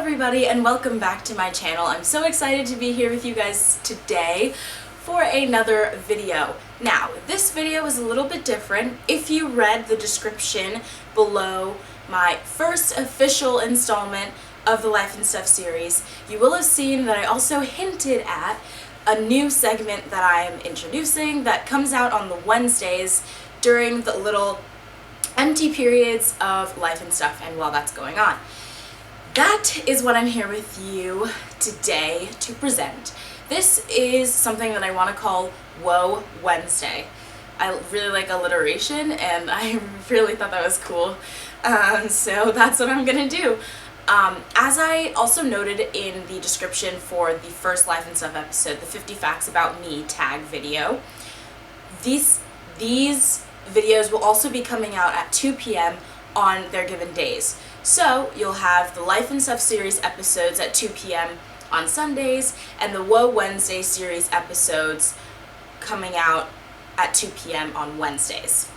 everybody and welcome back to my channel. I'm so excited to be here with you guys today for another video. Now, this video is a little bit different. If you read the description below my first official installment of the Life and Stuff series, you will have seen that I also hinted at a new segment that I am introducing that comes out on the Wednesdays during the little empty periods of Life and Stuff and while that's going on. That is what I'm here with you today to present. This is something that I want to call Woe Wednesday. I really like alliteration and I really thought that was cool. So that's what I'm gonna do. As I also noted in the description for the first Life and Stuff episode, the 50 Facts About Me tag video, these videos will also be coming out at 2 p.m. on their given days. So you'll have the Life and Stuff series episodes at 2 p.m. on Sundays and the Woe Wednesday series episodes coming out at 2 p.m. on Wednesdays.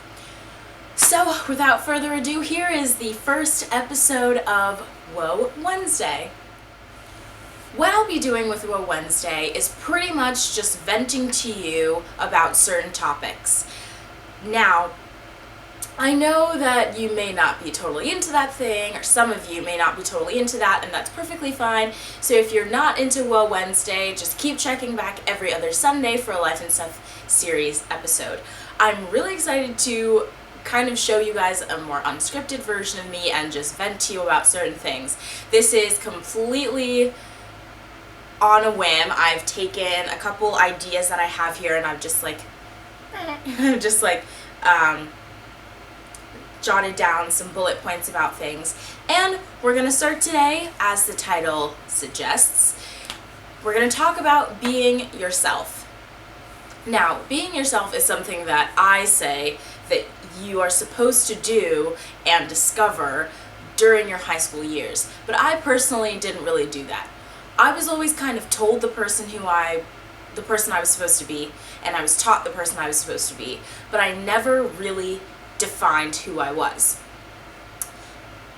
So without further ado, here is the first episode of Woe Wednesday. What I'll be doing with Woe Wednesday is pretty much just venting to you about certain topics. Now, I know that you may not be totally into that thing, or some of you may not be totally into that, and that's perfectly fine. So if you're not into Woe Wednesday, just keep checking back every other Sunday for a Life and Stuff series episode. I'm really excited to kind of show you guys a more unscripted version of me and just vent to you about certain things. This is completely on a whim. I've taken a couple ideas that I have here and I've just jotted down some bullet points about things. And we're gonna start today, as the title suggests, we're gonna talk about being yourself. Now, being yourself is something that I say that you are supposed to do and discover during your high school years. But I personally didn't really do that. I was always kind of told the person I was supposed to be, and I was taught the person I was supposed to be, but I never really defined who I was.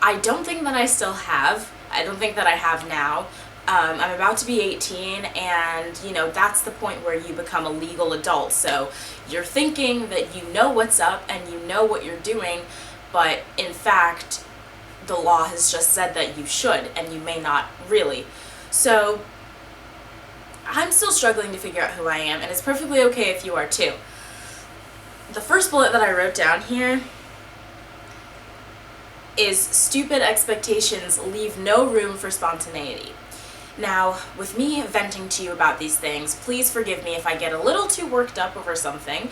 I don't think that I still have. I don't think that I have now. I'm about to be 18 and, that's the point where you become a legal adult. So you're thinking that you know what's up and you know what you're doing, but in fact, the law has just said that you should and you may not really. So I'm still struggling to figure out who I am, and it's perfectly okay if you are too. The first bullet that I wrote down here is stupid expectations leave no room for spontaneity. Now, with me venting to you about these things, please forgive me if I get a little too worked up over something,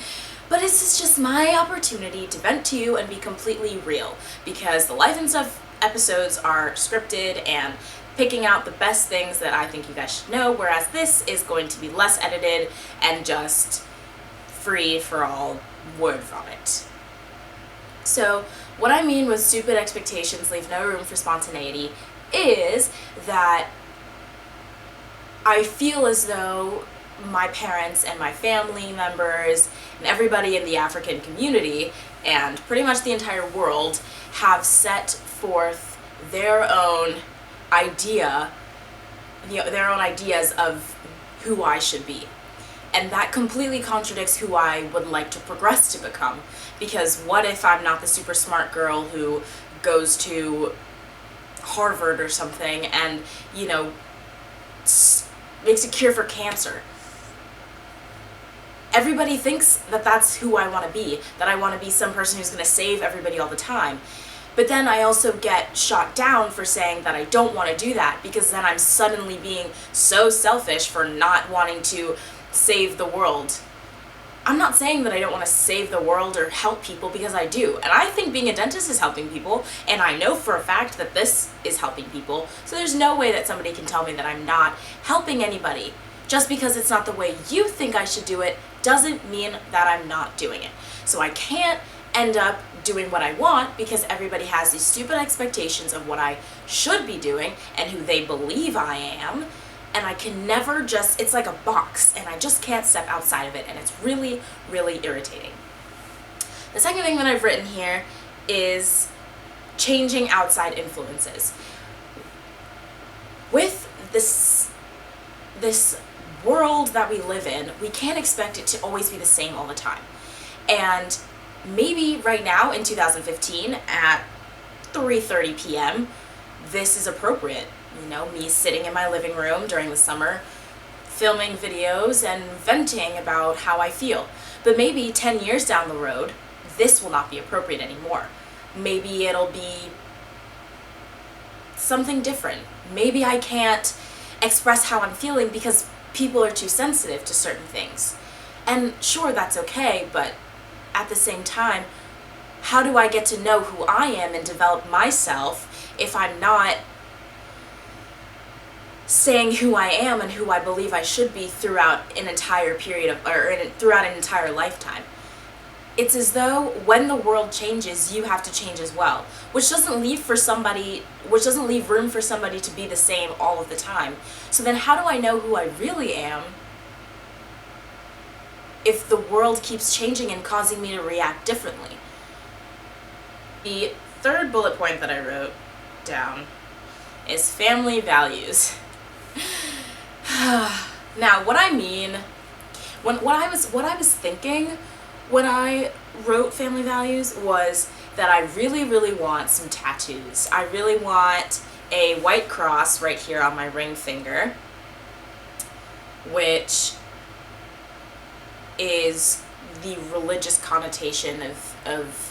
but this is just my opportunity to vent to you and be completely real, because the Life and Stuff episodes are scripted and picking out the best things that I think you guys should know, whereas this is going to be less edited and just free for all word vomit. So what I mean with stupid expectations leave no room for spontaneity is that I feel as though my parents and my family members and everybody in the African community and pretty much the entire world have set forth their own ideas of who I should be. And that completely contradicts who I would like to progress to become. Because what if I'm not the super smart girl who goes to Harvard or something and, makes a cure for cancer? Everybody thinks that that's who I want to be, that I want to be some person who's going to save everybody all the time. But then I also get shot down for saying that I don't want to do that, because then I'm suddenly being so selfish for not wanting to save the world. I'm not saying that I don't want to save the world or help people, because I do. And I think being a dentist is helping people, and I know for a fact that this is helping people. So there's no way that somebody can tell me that I'm not helping anybody. Just because it's not the way you think I should do it doesn't mean that I'm not doing it. So I can't end up doing what I want because everybody has these stupid expectations of what I should be doing and who they believe I am. And I can never it's like a box, and I just can't step outside of it, and it's really, really irritating. The second thing that I've written here is changing outside influences. with this world that we live in, we can't expect it to always be the same all the time. And maybe right now in 2015 at 3:30 p.m., this is appropriate. You know, me sitting in my living room during the summer, filming videos and venting about how I feel. But maybe 10 years down the road, this will not be appropriate anymore. Maybe it'll be something different. Maybe I can't express how I'm feeling because people are too sensitive to certain things. And sure, that's okay, but at the same time, how do I get to know who I am and develop myself if I'm not saying who I am and who I believe I should be throughout an entire period of, or throughout an entire lifetime? It's as though when the world changes, you have to change as well, which doesn't leave room for somebody to be the same all of the time. So then how do I know who I really am if the world keeps changing and causing me to react differently? The third bullet point that I wrote down is family values. Now, what I mean, what I was thinking when I wrote family values was that I really, really want some tattoos. I really want a white cross right here on my ring finger, which is the religious connotation of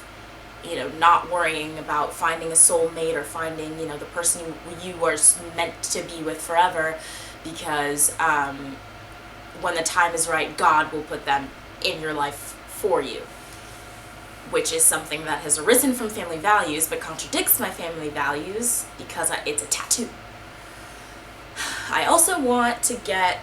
you know, not worrying about finding a soulmate or finding, you know, the person you are meant to be with forever, because when the time is right, God will put them in your life for you, which is something that has arisen from family values but contradicts my family values because it's a tattoo. I also want to get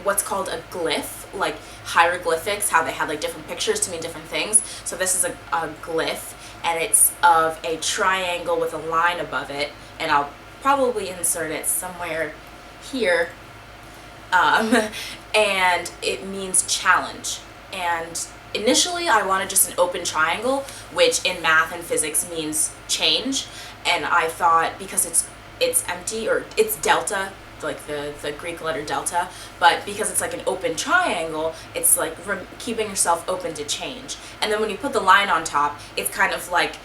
what's called a glyph, like hieroglyphics, how they have like different pictures to mean different things. So this is a glyph, and it's of a triangle with a line above it, and I'll probably insert it somewhere here, and it means challenge. And initially I wanted just an open triangle, which in math and physics means change, and I thought because it's empty, or it's delta, like the Greek letter delta, but because it's like an open triangle, it's like keeping yourself open to change. And then when you put the line on top, it's kind of like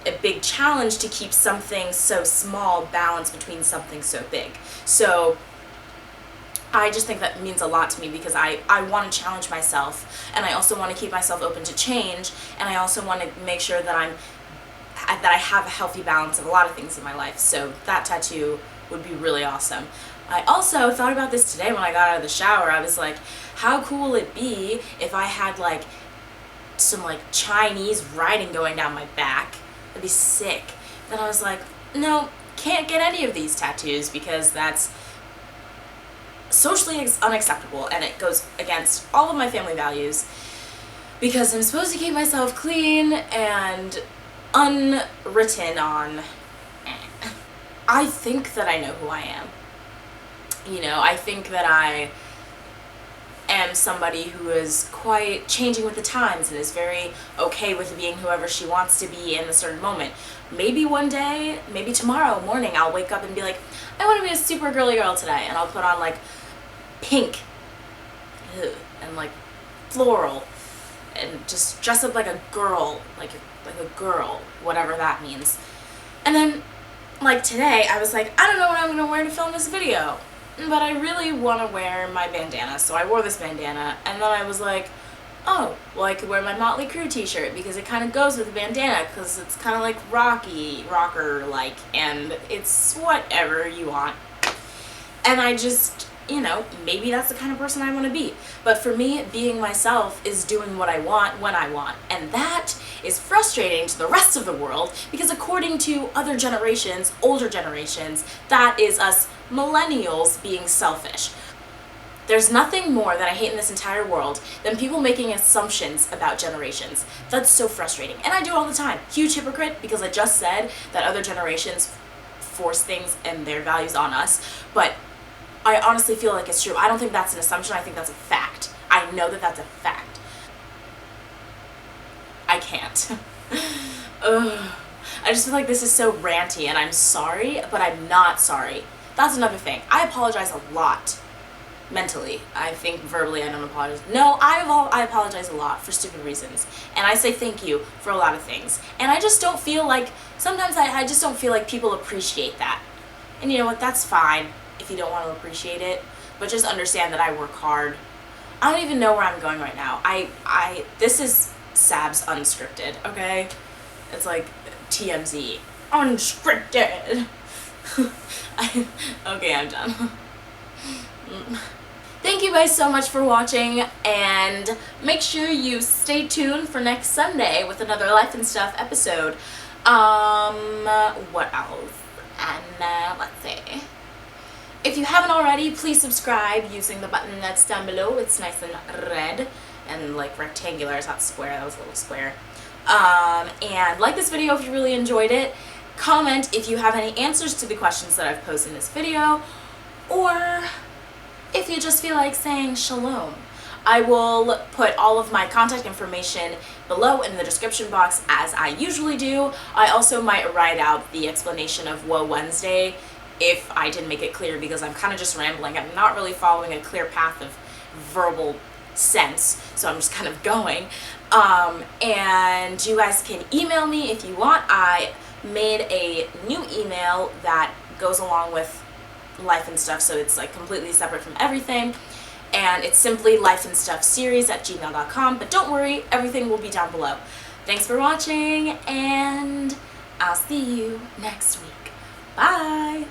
a big challenge to keep something so small balanced between something so big. So I just think that means a lot to me, because I want to challenge myself, and I also want to keep myself open to change, and I also want to make sure that I have a healthy balance of a lot of things in my life. So that tattoo would be really awesome. I also thought about this today when I got out of the shower. I was like, how cool would it be if I had like some like Chinese writing going down my back? That'd be sick. Then I was like, no, can't get any of these tattoos because that's socially unacceptable, and it goes against all of my family values, because I'm supposed to keep myself clean and unwritten on. I think that I know who I am. You know, I think that I am somebody who is quite changing with the times and is very okay with being whoever she wants to be in a certain moment. Maybe one day, maybe tomorrow morning, I'll wake up and be like, I want to be a super girly girl today, and I'll put on like pink and like floral and just dress up like a girl, like a girl, whatever that means. And then like today, I was like, I don't know what I'm going to wear to film this video, but I really want to wear my bandana, so I wore this bandana, and then I was like, oh, well I could wear my Motley Crue t-shirt because it kind of goes with the bandana, because it's kind of like rocker-like, and it's whatever you want. And I just, you know, maybe that's the kind of person I want to be. But for me, being myself is doing what I want when I want. And that is frustrating to the rest of the world, because according to other generations, older generations, that is us millennials being selfish. There's nothing more that I hate in this entire world than people making assumptions about generations. That's so frustrating. And I do it all the time. Huge hypocrite, because I just said that other generations force things and their values on us. But I honestly feel like it's true. I don't think that's an assumption. I think that's a fact. I know that that's a fact. I can't. Ugh. I just feel like this is so ranty, and I'm sorry, but I'm not sorry. That's another thing. I apologize a lot. Mentally. I think verbally I don't apologize. No, I apologize a lot for stupid reasons. And I say thank you for a lot of things. And I just don't feel like, sometimes I just don't feel like people appreciate that. And you know what, that's fine if you don't want to appreciate it. But just understand that I work hard. I don't even know where I'm going right now. This is Sabs unscripted, okay? It's like TMZ. Unscripted! Okay, I'm done. Thank you guys so much for watching, and make sure you stay tuned for next Sunday with another Life and Stuff episode. What else? And let's see. If you haven't already, please subscribe using the button that's down below. It's nice and red and like rectangular. It's not square. That was a little square. And like this video if you really enjoyed it. Comment if you have any answers to the questions that I've posed in this video, or if you just feel like saying shalom. I will put all of my contact information below in the description box as I usually do. I also might write out the explanation of Woe Wednesday if I didn't make it clear, because I'm kind of just rambling. I'm not really following a clear path of verbal sense, so I'm just kind of going. And you guys can email me if you want. I made a new email that goes along with Life and Stuff, so it's like completely separate from everything, and it's simply lifeandstuffseries@gmail.com. but don't worry, everything will be down below. Thanks for watching, and I'll see you next week. Bye!